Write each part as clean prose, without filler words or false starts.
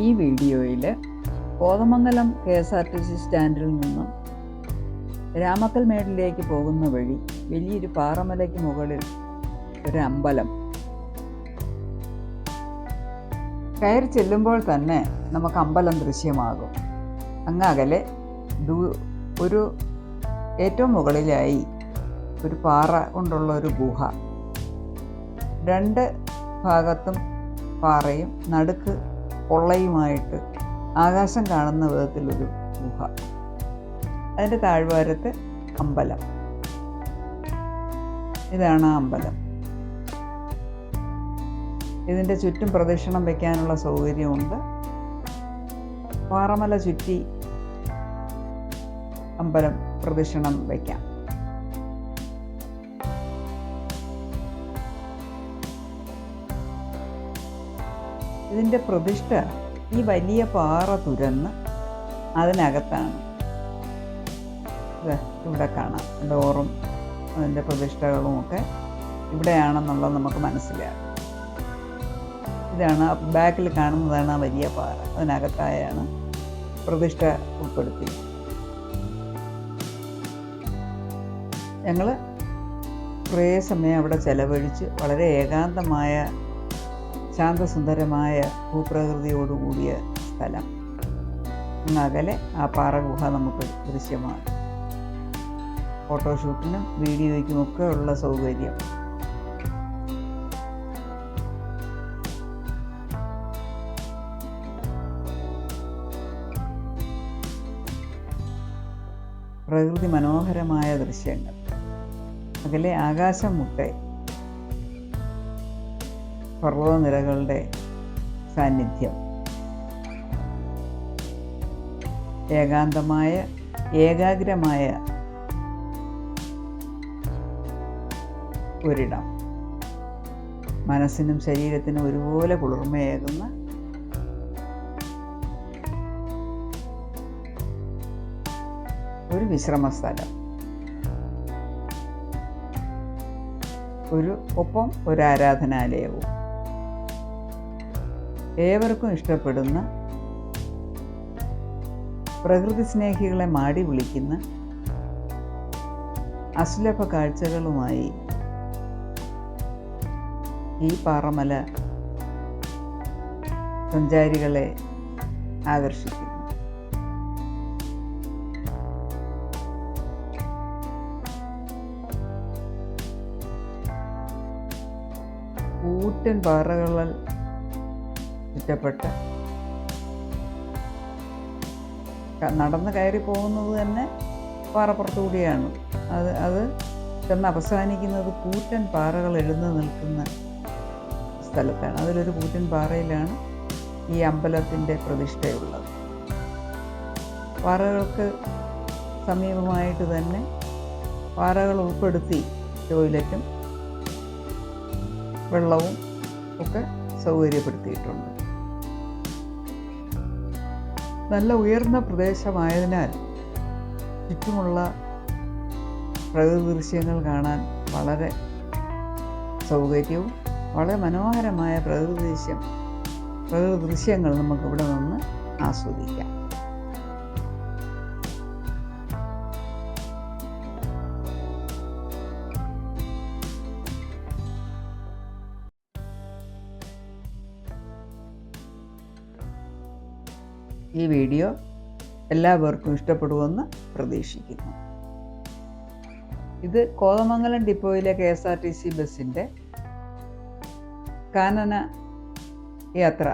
ഈ വീഡിയോയിൽ കോതമംഗലം KSRTC സ്റ്റാൻഡിൽ നിന്നും രാമക്കൽ മേടിലേക്ക് പോകുന്ന വഴി വലിയൊരു പാറമലയ്ക്ക് മുകളിൽ ഒരു അമ്പലം കയറി ചെല്ലുമ്പോൾ തന്നെ നമുക്ക് അമ്പലം ദൃശ്യമാകും. അങ്ങകലെ ഒരു ഏറ്റവും മുകളിലായി ഒരു പാറ കൊണ്ടുള്ള ഒരു ഗുഹ, രണ്ട് ഭാഗത്തും പാറയും നടുക്ക് പൊള്ളയുമായിട്ട് ആകാശം കാണുന്ന വിധത്തിലൊരു ഗുഹ. അതിൻ്റെ താഴ്വാരത്ത് അമ്പലം. ഇതാണ് ആ അമ്പലം. ഇതിൻ്റെ ചുറ്റും പ്രദക്ഷിണം വയ്ക്കാനുള്ള സൗകര്യമുണ്ട്. പാറമല ചുറ്റി അമ്പലം പ്രദക്ഷിണം വയ്ക്കാം. ഇതിൻ്റെ പ്രതിഷ്ഠ ഈ വലിയ പാറ തുരന്ന് അതിനകത്താണ്. ഇവിടെ കാണാം ഡോറും അതിൻ്റെ പ്രതിഷ്ഠകളുമൊക്കെ ഇവിടെയാണെന്നുള്ളത് നമുക്ക് മനസ്സിലാകും. ഇതാണ് ബാക്കിൽ കാണുന്നതാണ് ആ വലിയ പാറ. അതിനകത്തായാണ് പ്രതിഷ്ഠ ഉൾപ്പെടുത്തി. ഞങ്ങൾ കുറേ സമയം അവിടെ ചെലവഴിച്ച് വളരെ ഏകാന്തമായ ശാന്തസുന്ദരമായ ഭൂപ്രകൃതിയോടുകൂടിയ സ്ഥലം. അകലെ ആ പാറ ഗുഹ നമുക്ക് ദൃശ്യമാണ്. ഫോട്ടോഷൂട്ടിനും വീഡിയോയ്ക്കുമൊക്കെ ഉള്ള സൗകര്യം. പ്രകൃതി മനോഹരമായ ദൃശ്യങ്ങൾ. അകലെ ആകാശം മുട്ടെ പർവ്വതനിരകളുടെ സാന്നിധ്യം. ഏകാന്തമായ ഏകാഗ്രമായ ഒരിടം. മനസ്സിനും ശരീരത്തിനും ഒരുപോലെ കുളിർമയേകുന്ന ഒരു വിശ്രമസ്ഥലം. ഒപ്പം ഒരു ആരാധനാലയവും. ഏവർക്കും ഇഷ്ടപ്പെടുന്ന, പ്രകൃതി സ്നേഹികളെ മാടി വിളിക്കുന്ന അസുലഭ കാഴ്ചകളുമായി ഈ പാറമല സഞ്ചാരികളെ ആകർഷിക്കുന്നു. കൂറ്റൻ പാറകളാൽ ചുറ്റപ്പെട്ട് നടന്ന് കയറി പോകുന്നത് തന്നെ പാറപ്പുറത്തുകൂടിയാണ്. അത് ചെന്ന് അവസാനിക്കുന്നത് കൂറ്റൻ പാറകൾ എഴുന്നു നിൽക്കുന്ന സ്ഥലത്താണ്. അതിലൊരു കൂറ്റൻ പാറയിലാണ് ഈ അമ്പലത്തിൻ്റെ പ്രതിഷ്ഠയുള്ളത്. പാറകൾക്ക് സമീപമായിട്ട് തന്നെ പാറകൾ ഉൾപ്പെടുത്തി ടോയ്ലറ്റും വെള്ളവും ഒക്കെ സൗകര്യപ്പെടുത്തിയിട്ടുണ്ട്. നല്ല ഉയർന്ന പ്രദേശമായതിനാൽ ചുറ്റുമുള്ള പ്രകൃതി ദൃശ്യങ്ങൾ കാണാൻ വളരെ സൗകര്യവും വളരെ മനോഹരമായ പ്രകൃതി ദൃശ്യങ്ങൾ നമുക്കിവിടെ നിന്ന് ആസ്വദിക്കാം. ഈ വീഡിയോ എല്ലാവർക്കും ഇഷ്ടപ്പെടുമെന്ന് പ്രതീക്ഷിക്കുന്നു. ഇത് കോതമംഗലം ഡിപ്പോയിലെ KSRTC ബസ്സിൻ്റെ കാനന യാത്ര,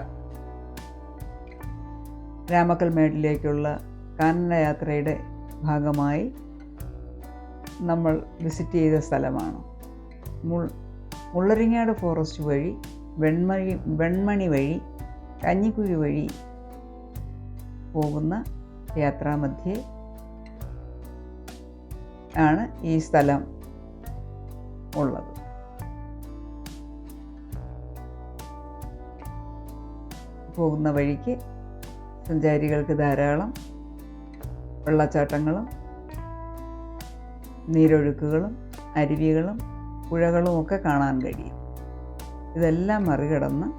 രാമക്കൽ മേടിലേക്കുള്ള കാനന യാത്രയുടെ ഭാഗമായി നമ്മൾ വിസിറ്റ് ചെയ്ത സ്ഥലമാണ്. മുള്ളരിങ്ങാട് ഫോറസ്റ്റ് വഴി വെൺമണി വഴി കഞ്ഞിക്കുഴി വഴി പോകുന്ന യാത്രാമധ്യേ ആണ് ഈ സ്ഥലം ഉള്ളത്. പോകുന്ന വഴിക്ക് സഞ്ചാരികൾക്ക് ധാരാളം വെള്ളച്ചാട്ടങ്ങളും നീരൊഴുക്കുകളും അരുവികളും പുഴകളും ഒക്കെ കാണാൻ കഴിയും. ഇതെല്ലാം മറികടന്ന്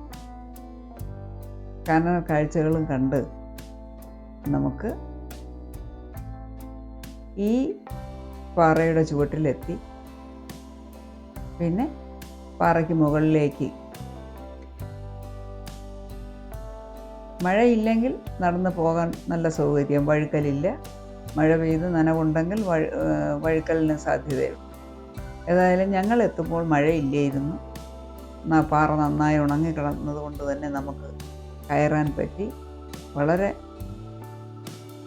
കാനന കാഴ്ചകളും കണ്ട് നമുക്ക് ഈ പാറയുടെ ചുവട്ടിലെത്തി പിന്നെ പാറയ്ക്ക് മുകളിലേക്ക് മഴയില്ലെങ്കിൽ നടന്നു പോകാൻ നല്ല സൗകര്യം, വഴുക്കലില്ല. മഴ പെയ്ത് നനവുണ്ടെങ്കിൽ വഴുക്കലിന് സാധ്യതയുണ്ട്. ഏതായാലും ഞങ്ങൾ എത്തുമ്പോൾ മഴയില്ലായിരുന്നു. പാറ നന്നായി ഉണങ്ങിക്കിടന്നത് കൊണ്ട് തന്നെ നമുക്ക് കയറാൻ പറ്റി. വളരെ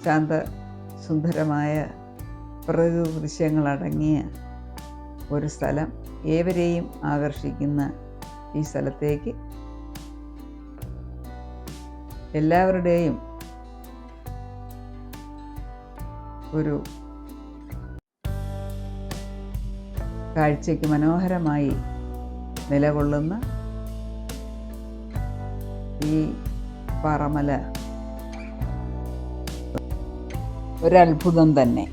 ശാന്തസുന്ദരമായ പ്രകൃതി ദൃശ്യങ്ങളടങ്ങിയ ഒരു സ്ഥലം. ഏവരെയും ആകർഷിക്കുന്ന ഈ സ്ഥലത്തേക്ക് എല്ലാവരുടെയും ഒരു കാഴ്ചയ്ക്ക് മനോഹരമായി നിലകൊള്ളുന്ന ഈ പാറമല ഒരത്ഭുതം തന്നെ.